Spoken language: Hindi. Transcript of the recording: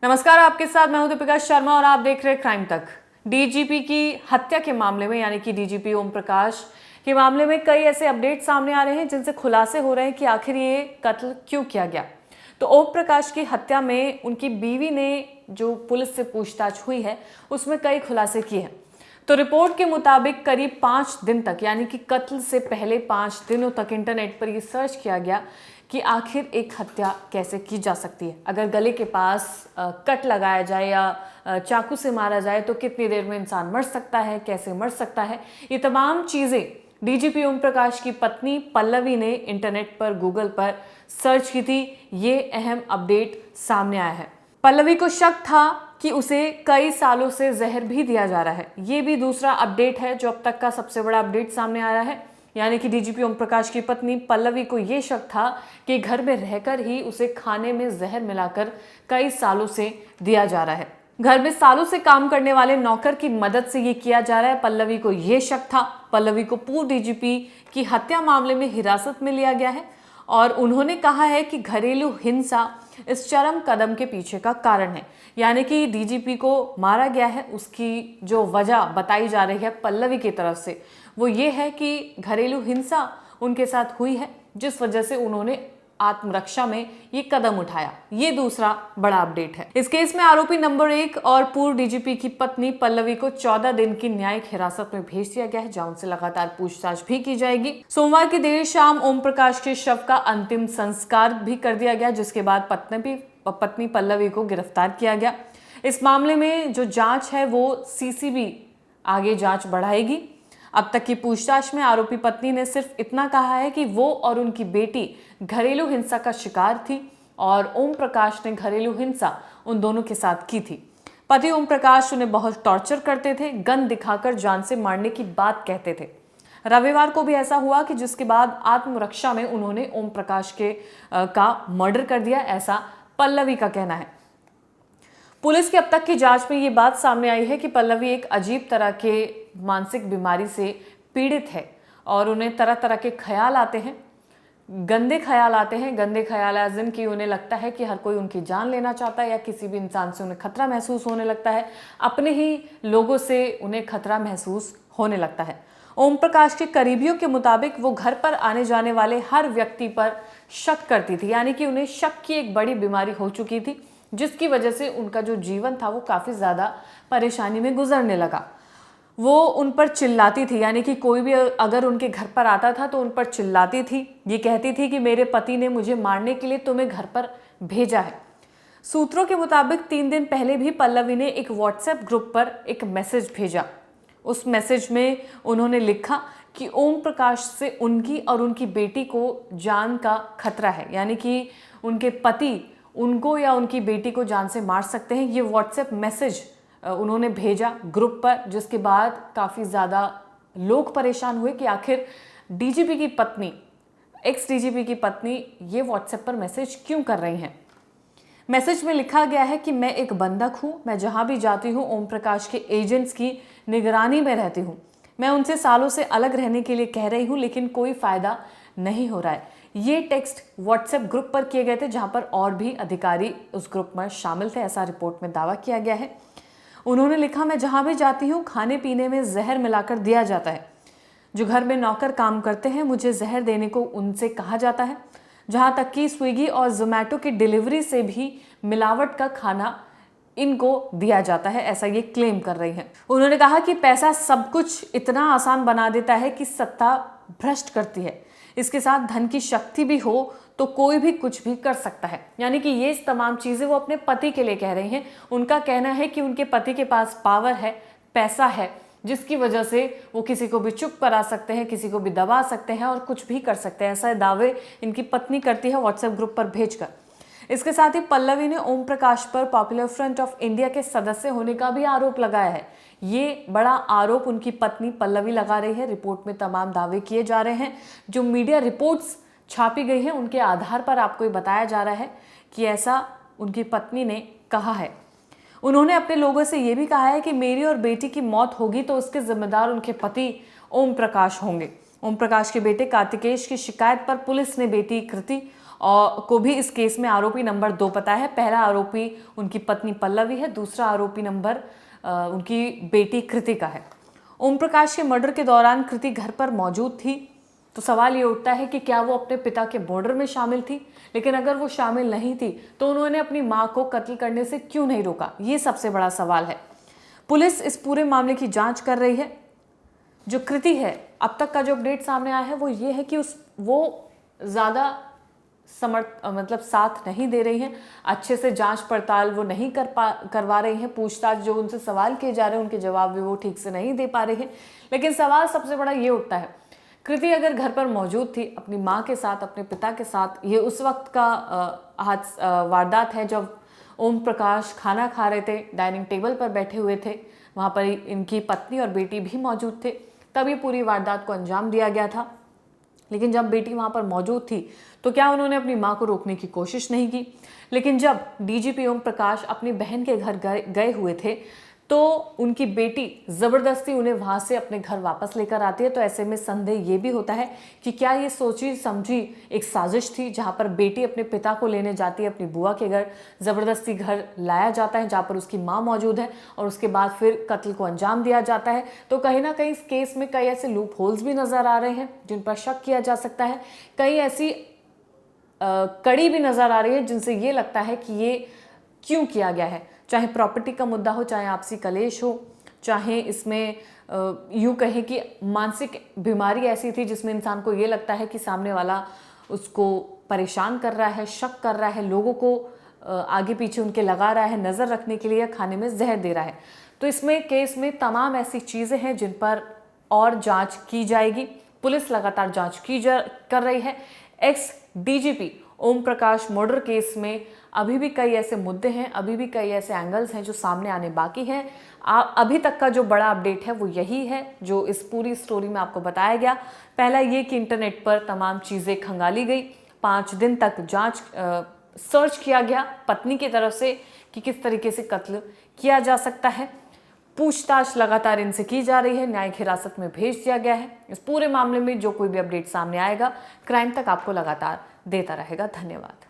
नमस्कार, आपके साथ मैं हूं दीपिका शर्मा और आप देख रहे हैं क्राइम तक। डीजीपी की हत्या के मामले में यानी कि डीजीपी ओम प्रकाश के मामले में कई ऐसे अपडेट सामने आ रहे हैं जिनसे खुलासे हो रहे हैं कि आखिर ये कत्ल क्यों किया गया। तो ओम प्रकाश की हत्या में उनकी बीवी ने जो पुलिस से पूछताछ हुई है उसमें कई खुलासे किए हैं। तो रिपोर्ट के मुताबिक करीब 5 दिन तक यानी कि कत्ल से पहले 5 दिनों तक इंटरनेट पर यह सर्च किया गया कि आखिर एक हत्या कैसे की जा सकती है। अगर गले के पास कट लगाया जाए या चाकू से मारा जाए तो कितनी देर में इंसान मर सकता है, कैसे मर सकता है, ये तमाम चीज़ें डीजीपी ओम प्रकाश की पत्नी पल्लवी ने इंटरनेट पर, गूगल पर सर्च की थी। ये अहम अपडेट सामने आया है। पल्लवी को शक था कि उसे कई सालों से जहर भी दिया जा रहा है। ये भी दूसरा अपडेट है जो अब तक का सबसे बड़ा अपडेट सामने आया है। यानी कि डीजीपी ओम प्रकाश की पत्नी पल्लवी को यह शक था कि घर में रहकर ही उसे खाने में जहर मिलाकर कई सालों से दिया जा रहा है। घर में सालों से काम करने वाले नौकर की मदद से ये किया जा रहा है। पल्लवी को यह शक था। पल्लवी को पूर्व डीजीपी की हत्या मामले में हिरासत में लिया गया है और उन्होंने कहा है कि घरेलू हिंसा इस चरम कदम के पीछे का कारण है। यानी कि डीजीपी को मारा गया है, उसकी जो वजह बताई जा रही है पल्लवी की तरफ से वो ये है कि घरेलू हिंसा उनके साथ हुई है, जिस वजह से उन्होंने आत्मरक्षा में ये कदम उठाया। ये दूसरा बड़ा अपडेट है। इस केस में आरोपी नंबर 1 और पूर्व डीजीपी की पत्नी पल्लवी को 14 दिन की न्यायिक हिरासत में भेज दिया गया है, जहां उनसे लगातार पूछताछ भी की जाएगी। सोमवार की देर शाम ओम प्रकाश के शव का अंतिम संस्कार भी कर दिया गया, जिसके बाद पत्नी पल्लवी को गिरफ्तार किया गया। इस मामले में जो जांच है वो सीसीबी आगे जांच बढ़ाएगी। अब तक की पूछताछ में आरोपी पत्नी ने सिर्फ इतना कहा है कि वो और उनकी बेटी घरेलू हिंसा का शिकार थी और ओम प्रकाश ने घरेलू हिंसा उन दोनों के साथ की थी। पति ओम प्रकाश उन्हें बहुत टॉर्चर करते थे, गन दिखाकर जान से मारने की बात कहते थे। रविवार को भी ऐसा हुआ कि जिसके बाद आत्मरक्षा में उन्होंने ओम प्रकाश का मर्डर कर दिया, ऐसा पल्लवी का कहना है। पुलिस की अब तक की जांच में ये बात सामने आई है कि पल्लवी एक अजीब तरह के मानसिक बीमारी से पीड़ित है और उन्हें तरह तरह के ख्याल आते हैं, गंदे ख्याल आते हैं। गंदे ख्याल एज़ कि उन्हें लगता है कि हर कोई उनकी जान लेना चाहता है या किसी भी इंसान से उन्हें खतरा महसूस होने लगता है, अपने ही लोगों से उन्हें खतरा महसूस होने लगता है। ओम प्रकाश के करीबियों के मुताबिक वो घर पर आने जाने वाले हर व्यक्ति पर शक करती थी, यानी कि उन्हें शक की एक बड़ी बीमारी हो चुकी थी, जिसकी वजह से उनका जो जीवन था वो काफ़ी ज़्यादा परेशानी में गुजरने लगा। वो उन पर चिल्लाती थी, यानी कि कोई भी अगर उनके घर पर आता था तो उन पर चिल्लाती थी। ये कहती थी कि मेरे पति ने मुझे मारने के लिए तुम्हें घर पर भेजा है। सूत्रों के मुताबिक 3 दिन पहले भी पल्लवी ने एक व्हाट्सएप ग्रुप पर एक मैसेज भेजा। उस मैसेज में उन्होंने लिखा कि ओम प्रकाश से उनकी और उनकी बेटी को जान का खतरा है, यानी कि उनके पति उनको या उनकी बेटी को जान से मार सकते हैं। ये व्हाट्सएप मैसेज उन्होंने भेजा ग्रुप पर, जिसके बाद काफ़ी ज़्यादा लोग परेशान हुए कि आखिर डीजीपी की पत्नी, एक्स डीजीपी की पत्नी ये व्हाट्सएप पर मैसेज क्यों कर रही हैं। मैसेज में लिखा गया है कि मैं एक बंधक हूँ, मैं जहाँ भी जाती हूँ ओम प्रकाश के एजेंट्स की निगरानी में रहती हूँ। मैं उनसे सालों से अलग रहने के लिए कह रही हूँ लेकिन कोई फ़ायदा नहीं हो रहा है। ये टेक्स्ट व्हाट्सएप ग्रुप पर किए गए थे, जहाँ पर और भी अधिकारी उस ग्रुप में शामिल थे, ऐसा रिपोर्ट में दावा किया गया है। उन्होंने लिखा, मैं जहाँ भी जाती हूँ खाने पीने में जहर मिलाकर दिया जाता है। जो घर में नौकर काम करते हैं मुझे जहर देने को उनसे कहा जाता है। जहाँ तक कि स्विगी और जोमेटो की डिलीवरी से भी मिलावट का खाना इनको दिया जाता है, ऐसा ये क्लेम कर रही हैं। उन्होंने कहा कि पैसा सब कुछ इतना आसान बना देता है कि सत्ता भ्रष्ट करती है। इसके साथ धन की शक्ति भी हो तो कोई भी कुछ भी कर सकता है। यानी कि ये तमाम चीज़ें वो अपने पति के लिए कह रही हैं। उनका कहना है कि उनके पति के पास पावर है, पैसा है, जिसकी वजह से वो किसी को भी चुप करा सकते हैं, किसी को भी दबा सकते हैं और कुछ भी कर सकते हैं। ऐसा दावे इनकी पत्नी करती है व्हाट्सएप ग्रुप पर भेजकर। इसके साथ ही पल्लवी ने ओम प्रकाश पर पॉपुलर फ्रंट ऑफ इंडिया के सदस्य होने का भी आरोप लगाया है। ये बड़ा आरोप उनकी पत्नी पल्लवी लगा रही है। रिपोर्ट में तमाम दावे किए जा रहे हैं। जो मीडिया रिपोर्ट्स छापी गई हैं उनके आधार पर आपको ये बताया जा रहा है कि ऐसा उनकी पत्नी ने कहा है। उन्होंने अपने लोगों से ये भी कहा है कि मेरी और बेटी की मौत होगी तो उसके जिम्मेदार उनके पति ओम प्रकाश होंगे। ओम प्रकाश के बेटे कार्तिकेश की शिकायत पर पुलिस ने बेटी कृति और को भी इस केस में आरोपी नंबर 2 पता है। पहला आरोपी उनकी पत्नी पल्लवी है, दूसरा आरोपी नंबर उनकी बेटी कृतिका है। ओम प्रकाश के मर्डर के दौरान कृति घर पर मौजूद थी, तो सवाल ये उठता है कि क्या वो अपने पिता के मर्डर में शामिल थी। लेकिन अगर वो शामिल नहीं थी तो उन्होंने अपनी मां को कत्ल करने से क्यों नहीं रोका, ये सबसे बड़ा सवाल है। पुलिस इस पूरे मामले की जांच कर रही है। जो कृति है, अब तक का जो अपडेट सामने आया है वो ये है कि वो ज़्यादा मतलब साथ नहीं दे रही हैं, अच्छे से जांच पड़ताल वो नहीं करवा रही हैं, पूछताछ जो उनसे सवाल किए जा रहे हैं उनके जवाब भी वो ठीक से नहीं दे पा रही हैं। लेकिन सवाल सबसे बड़ा ये उठता है, कृति अगर घर पर मौजूद थी अपनी माँ के साथ, अपने पिता के साथ, ये उस वक्त का वारदात है जब ओम प्रकाश खाना खा रहे थे, डाइनिंग टेबल पर बैठे हुए थे, वहाँ पर इनकी पत्नी और बेटी भी मौजूद थे, तभी पूरी वारदात को अंजाम दिया गया था। लेकिन जब बेटी वहाँ पर मौजूद थी तो क्या उन्होंने अपनी माँ को रोकने की कोशिश नहीं की। लेकिन जब डीजीपी ओम प्रकाश अपनी बहन के घर गए हुए थे तो उनकी बेटी ज़बरदस्ती उन्हें वहाँ से अपने घर वापस लेकर आती है। तो ऐसे में संदेह ये भी होता है कि क्या ये सोची समझी एक साजिश थी, जहाँ पर बेटी अपने पिता को लेने जाती है अपनी बुआ के घर, ज़बरदस्ती घर लाया जाता है जहाँ पर उसकी माँ मौजूद है और उसके बाद फिर कत्ल को अंजाम दिया जाता है। तो कहीं ना कहीं इस केस में कई ऐसे लूप होल्स भी नज़र आ रहे हैं जिन पर शक किया जा सकता है, कई ऐसी कड़ी भी नज़र आ रही है जिनसे ये लगता है कि ये क्यों किया गया है। चाहे प्रॉपर्टी का मुद्दा हो, चाहे आपसी कलेश हो, चाहे इसमें यूँ कहें कि मानसिक बीमारी ऐसी थी जिसमें इंसान को ये लगता है कि सामने वाला उसको परेशान कर रहा है, शक कर रहा है, लोगों को आगे पीछे उनके लगा रहा है, नज़र रखने के लिए खाने में जहर दे रहा है। तो इसमें केस में तमाम ऐसी चीज़ें हैं जिन पर और जांच की जाएगी। पुलिस लगातार जांच कर रही है। X DGP Om Prakash murder case में अभी भी कई ऐसे मुद्दे हैं, अभी भी कई ऐसे एंगल्स हैं जो सामने आने बाकी हैं। अभी तक का जो बड़ा अपडेट है वो यही है जो इस पूरी स्टोरी में आपको बताया गया। पहला ये कि इंटरनेट पर तमाम चीज़ें खंगाली गई, 5 दिन तक जांच सर्च किया गया पत्नी की तरफ से कि किस तरीके से कत्ल किया जा सकता है। पूछताछ लगातार इनसे की जा रही है, न्यायिक हिरासत में भेज दिया गया है। इस पूरे मामले में जो कोई भी अपडेट सामने आएगा क्राइम तक आपको लगातार देता रहेगा। धन्यवाद।